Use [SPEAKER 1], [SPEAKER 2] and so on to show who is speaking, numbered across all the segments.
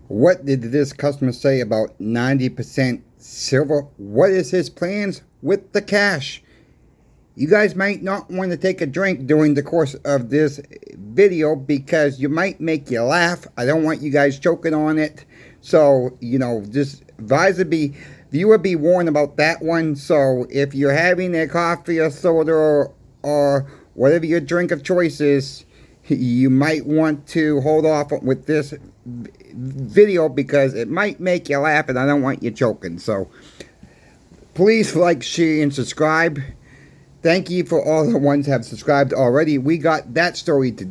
[SPEAKER 1] What did this customer say about 90% silver? What is his plans with the cash? You guys might not want to take a drink during the course of this video because you might make you laugh. I don't want you guys choking on it. So, just viewer be warned about that one. So if you're having a coffee or soda or whatever your drink of choice is, you might want to hold off with this video because it might make you laugh and I don't want you choking. So please like, share, and subscribe. Thank you for all the ones that have subscribed already. We got that story to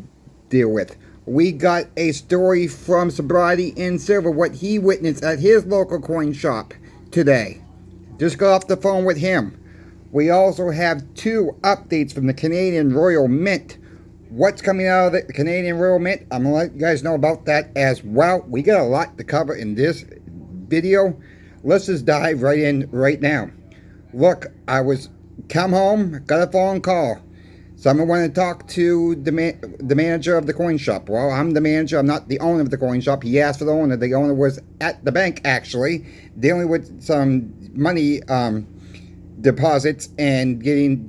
[SPEAKER 1] deal with. We got a story from Sobriety in Silver, what he witnessed at his local coin shop today. Just got off the phone with him. We also have 2 updates from the Canadian Royal Mint. What's coming out of the Canadian Royal Mint? I'm going to let you guys know about that as well. We got a lot to cover in this video. Let's just dive right in right now. Look, come home, got a phone call. Someone wanted to talk to the manager of the coin shop. Well, I'm the manager. I'm not the owner of the coin shop. He asked for the owner. The owner was at the bank, actually, dealing with some money deposits and getting,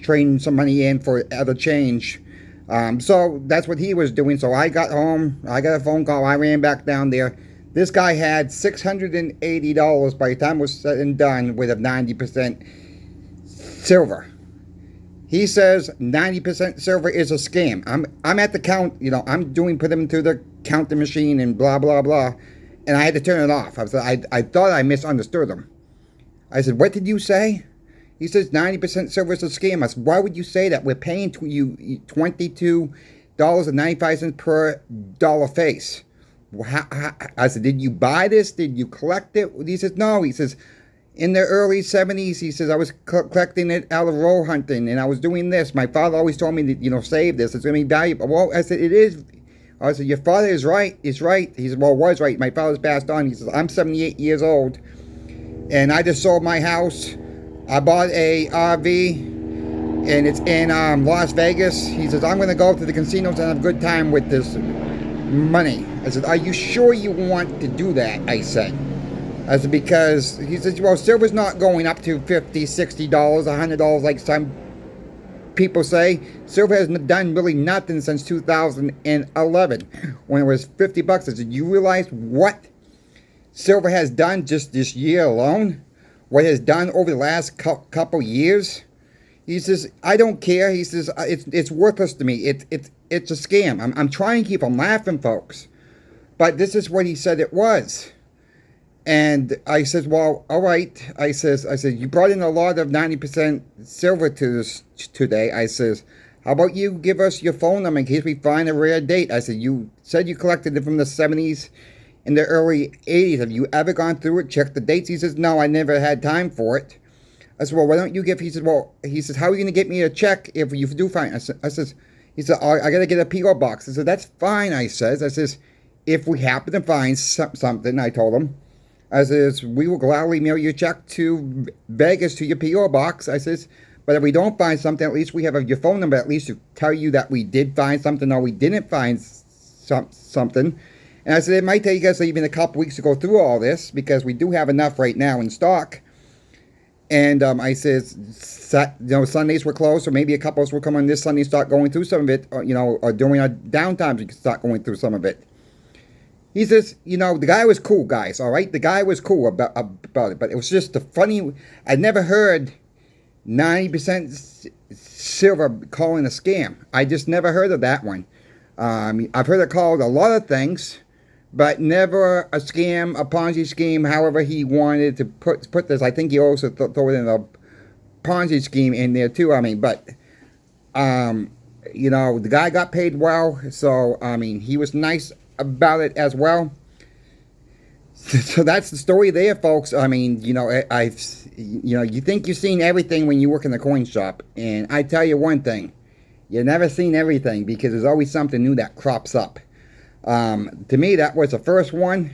[SPEAKER 1] trading some money in for other change. So that's what he was doing. So I got home. I got a phone call. I ran back down there. This guy had $680 by the time it was said and done with a 90% silver. He says 90% silver is a scam. I'm at the count, I'm put them through the counting machine and blah, blah, blah. And I had to turn it off. I thought I misunderstood him. I said, what did you say? He says 90% silver is a scam. I said, why would you say that? We're paying you $22.95 per dollar face. I said, did you buy this? Did you collect it? He says, no. He says, in the early 70s, he says, I was collecting it out of roll hunting, and I was doing this. My father always told me to, save this. It's going to be valuable. Well, I said, it is. I said, your father is right. He's right. He said, well, was right. My father's passed on. He says, I'm 78 years old, and I just sold my house. I bought a RV, and it's in Las Vegas. He says, I'm going to go to the casinos and have a good time with this money. I said, are you sure you want to do that? I said, because he says, well, silver's not going up to $50, $60, $100 like some people say. Silver has done really nothing since 2011 when it was $50. I said, you realize what silver has done just this year alone? What it has done over the last couple years? He says, I don't care. He says, it's worthless to me. It's a scam. I'm trying to keep them laughing, folks. But this is what he said it was. And I said, well, all right. I said, you brought in a lot of 90% silver to this today. I says, how about you give us your phone number in case we find a rare date? I said, you said you collected it from the 70s and the early 80s. Have you ever gone through it, checked the dates? He says, no, I never had time for it. I said, well, why don't you give, he said, how are you going to get me a check if you do find, he said, oh, I got to get a P.O. box. I said, that's fine, I says, if we happen to find something, I told him, I says, we will gladly mail you a check to Vegas to your P.O. box. I says, but if we don't find something, at least we have your phone number, at least to tell you that we did find something or we didn't find something. And I said, it might take us even a couple weeks to go through all this because we do have enough right now in stock. And I says, Sundays were closed, so maybe a couple of us will come on this Sunday and start going through some of it, or during our downtimes we can start going through some of it. He says, the guy was cool, guys, all right? The guy was cool about it, but it was just a funny, I never heard 90% silver calling a scam. I just never heard of that one. I've heard it called a lot of things, but never a scam, a Ponzi scheme, however he wanted to put this. I think he also threw it in a Ponzi scheme in there too, but, the guy got paid well, so, he was nice about it as well. So that's the story there, folks. You think you've seen everything when you work in the coin shop, and I tell you one thing, you've never seen everything because there's always something new that crops up. To me, that was the first one,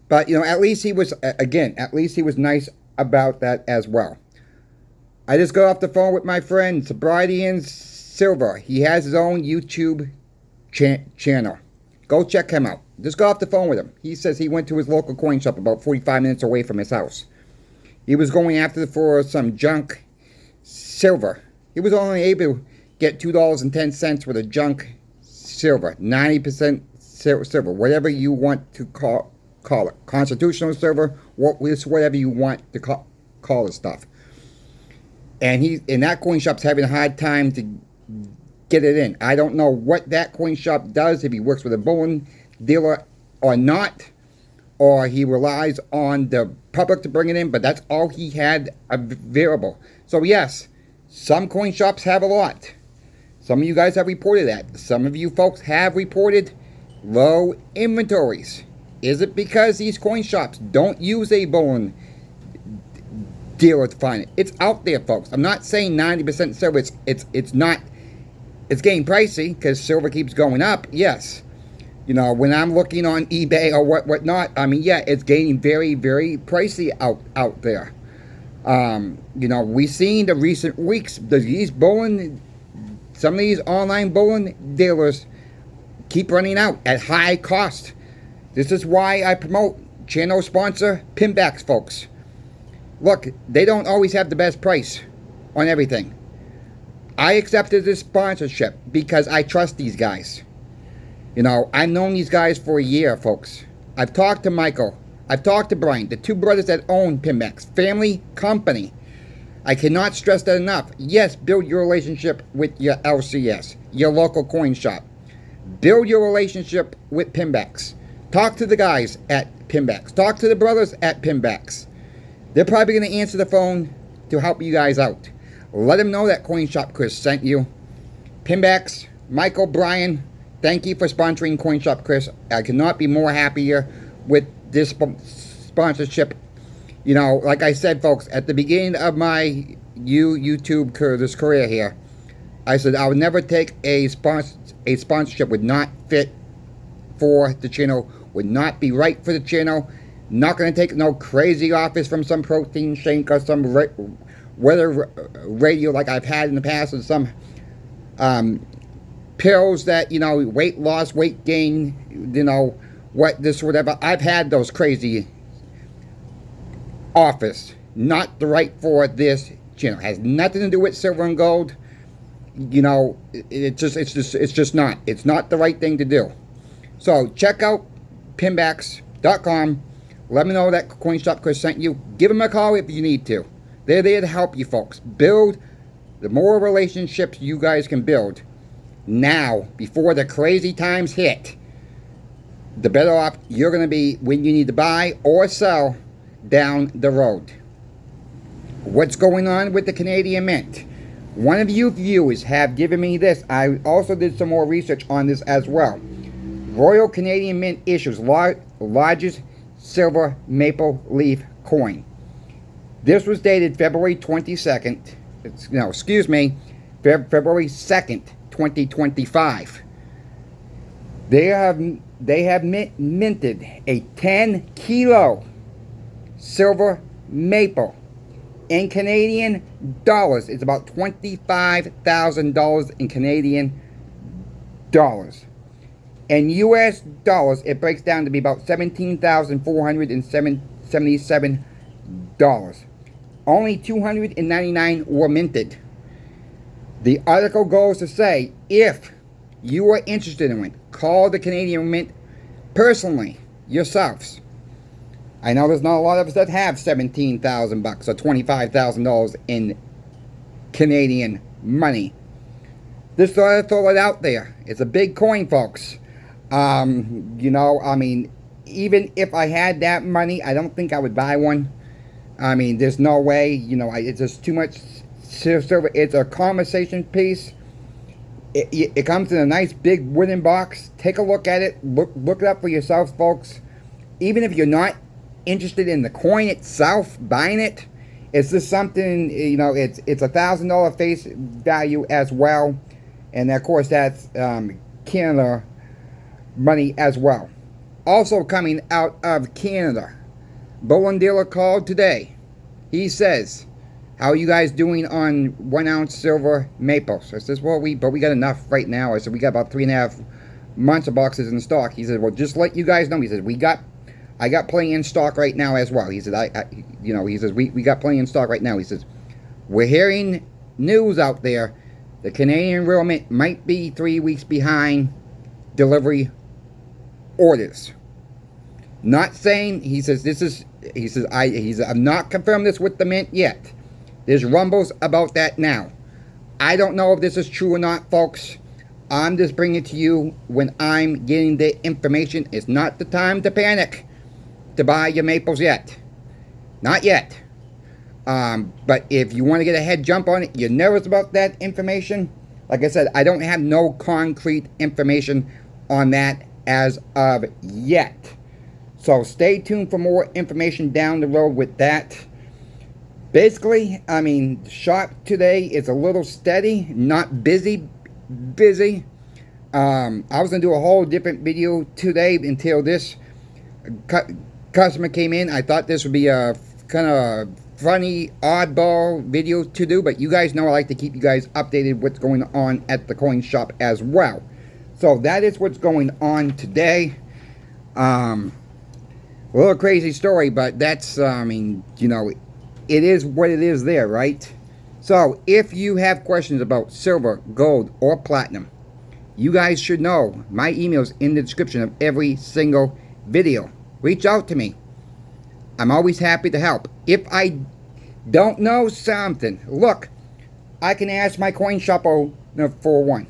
[SPEAKER 1] but at least he was nice about that as well. I just got off the phone with my friend Sobriety in Silver. He has his own YouTube channel. Go check him out. Just got off the phone with him. He says he went to his local coin shop about 45 minutes away from his house. He was going after for some junk silver. He was only able to get $2.10 for the junk silver. 90% silver. Whatever you want to call it. Constitutional silver. Whatever you want to call this stuff. And that coin shop's having a hard time to get it in. I don't know what that coin shop does, if he works with a bullion dealer or not, or he relies on the public to bring it in, but that's all he had available. So yes, some coin shops have a lot. Some of you guys have reported that. Some of you folks have reported low inventories. Is it because these coin shops don't use a bullion dealer to find it? It's out there, folks. I'm not saying 90% silver. It's not. It's getting pricey because silver keeps going up. Yes. You know, when I'm looking on eBay or whatnot, I mean, yeah, it's getting very, very pricey out there. You know, we've seen the recent weeks, some of these online bullion dealers keep running out at high cost. This is why I promote channel sponsor Pinbacks, folks. Look, they don't always have the best price on everything. I accepted this sponsorship because I trust these guys. You know, I've known these guys for a year, folks. I've talked to Michael. I've talked to Brian, the two brothers that own Pinbacks. Family company. I cannot stress that enough. Yes, build your relationship with your LCS, your local coin shop. Build your relationship with Pinbacks. Talk to the guys at Pinbacks. Talk to the brothers at Pinbacks. They're probably going to answer the phone to help you guys out. Let them know that Coin Shop Chris sent you. Pinbacks, Michael, Brian, thank you for sponsoring Coin Shop Chris. I cannot be more happier with this sponsorship. You know, like I said, folks, at the beginning of my YouTube career here, I said I would never take a sponsorship would not fit for the channel, would not be right for the channel. Not going to take no crazy offers from some protein shake or some weather radio like I've had in the past, and some pills that, you know, weight loss, weight gain, you know, whatever. I've had those crazy offers. Not the right for this channel. Has nothing to do with silver and gold. You know, it's just not. It's not the right thing to do. So check out pinbacks.com. Let me know that Coin Shop Chris sent you. Give them a call if you need to. They're there to help you, folks. Build the more relationships you guys can build now, before the crazy times hit. The better off you're going to be when you need to buy or sell down the road. What's going on with the Canadian Mint? One of you viewers have given me this. I also did some more research on this as well. Royal Canadian Mint issues largest silver maple leaf coin. This was dated February 22nd. February 2nd, 2025. They have minted a 10 kilo silver maple. In Canadian dollars, it's about $25,000 in Canadian dollars. In US dollars, it breaks down to be about $17,477. Only 299 were minted. The article goes to say, if you are interested in it, call the Canadian Mint personally, yourselves. I know there's not a lot of us that have $17,000 or $25,000 in Canadian money. Just thought I'd throw it out there. It's a big coin, folks. You know, I mean, even if I had that money, I don't think I would buy one. I mean, there's no way, you know, it's just too much silver. It's a conversation piece. It comes in a nice big wooden box. Take a look at it. Look it up for yourselves, folks. Even if you're not interested in the coin itself, buying it, it's just something, you know, it's $1,000 face value as well. And of course, that's Canada money as well. Also coming out of Canada, bullion dealer called today. He says, how are you guys doing on 1 ounce silver maple? So I says, well, we got enough right now. I said, we got about 3.5 months of boxes in stock. He said, well, just let you guys know. He said, I got plenty in stock right now as well. He said, he says, we got plenty in stock right now. He says, we're hearing news out there. The Canadian Mimt might be 3 weeks behind delivery orders. Not saying, he says, I've not confirmed this with the Mint yet. There's rumbles about that now. I don't know if this is true or not, folks. I'm just bringing it to you when I'm getting the information. It's not the time to panic to buy your maples yet. Not yet. But if you want to get a head jump on it, you're nervous about that information. Like I said, I don't have no concrete information on that as of yet. So stay tuned for more information down the road with that. Basically, I mean, the shop today is a little steady, not busy. I was going to do a whole different video today until this customer came in. I thought this would be a kind of funny, oddball video to do, but you guys know I like to keep you guys updated what's going on at the coin shop as well. So that is what's going on today. A little crazy story, but that's, I mean, you know, it is what it is there, right? So, if you have questions about silver, gold, or platinum, you guys should know my email's in the description of every single video. Reach out to me. I'm always happy to help. If I don't know something, look, I can ask my coin shop owner for one.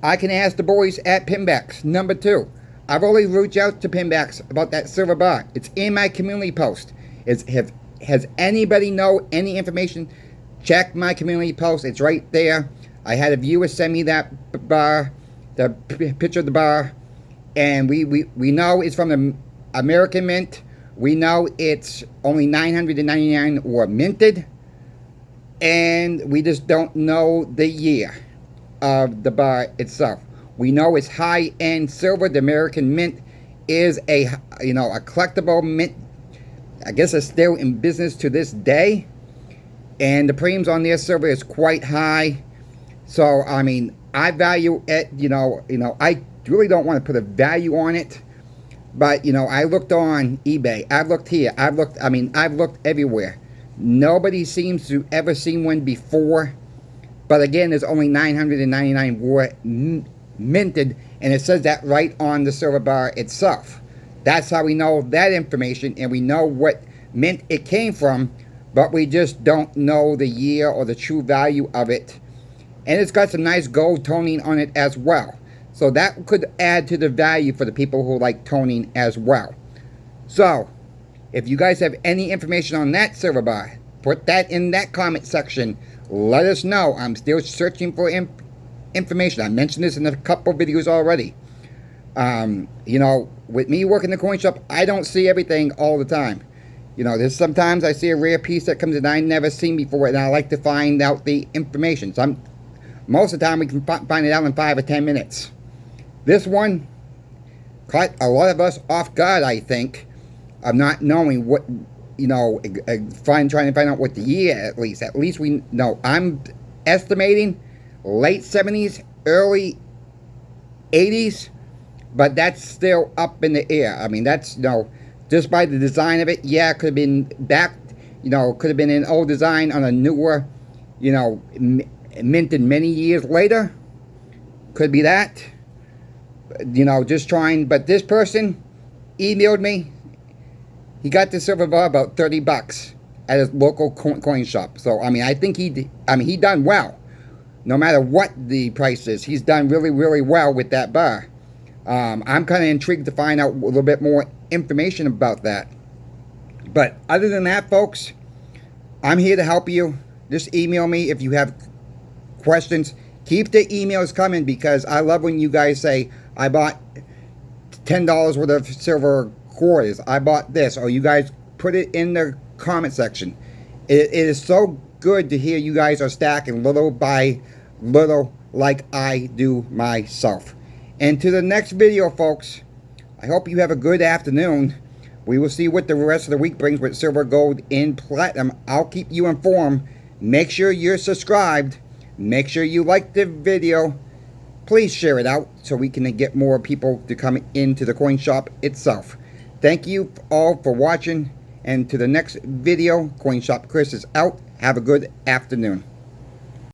[SPEAKER 1] I can ask the boys at Pinbacks, number 2. I've already reached out to Pinbacks about that silver bar. It's in my community post. Has anybody know any information? Check my community post. It's right there. I had a viewer send me that bar, the picture of the bar, and we know it's from the American Mint. We know it's only 999 or minted, and we just don't know the year of the bar itself. We know it's high-end silver. The American Mint is a collectible mint. I guess it's still in business to this day, and the premiums on their silver is quite high. So I mean, I value it. I really don't want to put a value on it, but I looked on eBay. I've looked here. I've looked everywhere. Nobody seems to ever seen one before. But again, there's only 999 were minted, and it says that right on the silver bar itself. That's how we know that information, and we know what mint it came from, but we just don't know the year or the true value of it. And it's got some nice gold toning on it as well. So that could add to the value for the people who like toning as well. So, if you guys have any information on that silver bar, put that in that comment section. Let us know. I'm still searching for information. I mentioned this in a couple videos already. With me working the coin shop, I don't see everything all the time. There's sometimes I see a rare piece that comes in I never seen before, and I like to find out the information. So most of the time we can find it out in 5 or 10 minutes. This one caught a lot of us off guard, I think, of not knowing what, trying to find out what the year at least. At least we know. I'm estimating late 70s, early 80s. But that's still up in the air. I mean, that's, just by the design of it, yeah, it could have been back, could have been an old design on a newer, minted many years later. Could be that. Just trying. But this person emailed me. He got the silver bar about $30 at his local coin shop. So, I mean, I think he done well. No matter what the price is, he's done really, really well with that bar. I'm kind of intrigued to find out a little bit more information about that. But other than that, folks, I'm here to help you. Just email me if you have questions. Keep the emails coming, because I love when you guys say, I bought $10 worth of silver quarters. I bought this. Or you guys put it in the comment section. It is so good to hear you guys are stacking little by little like I do myself. And to the next video, folks, I hope you have a good afternoon. We will see what the rest of the week brings with silver, gold, and platinum. I'll keep you informed. Make sure you're subscribed. Make sure you like the video. please share it out so we can get more people to come into the coin shop itself. Thank you all for watching, and to the next video. Coin Shop Chris is out. Have a good afternoon.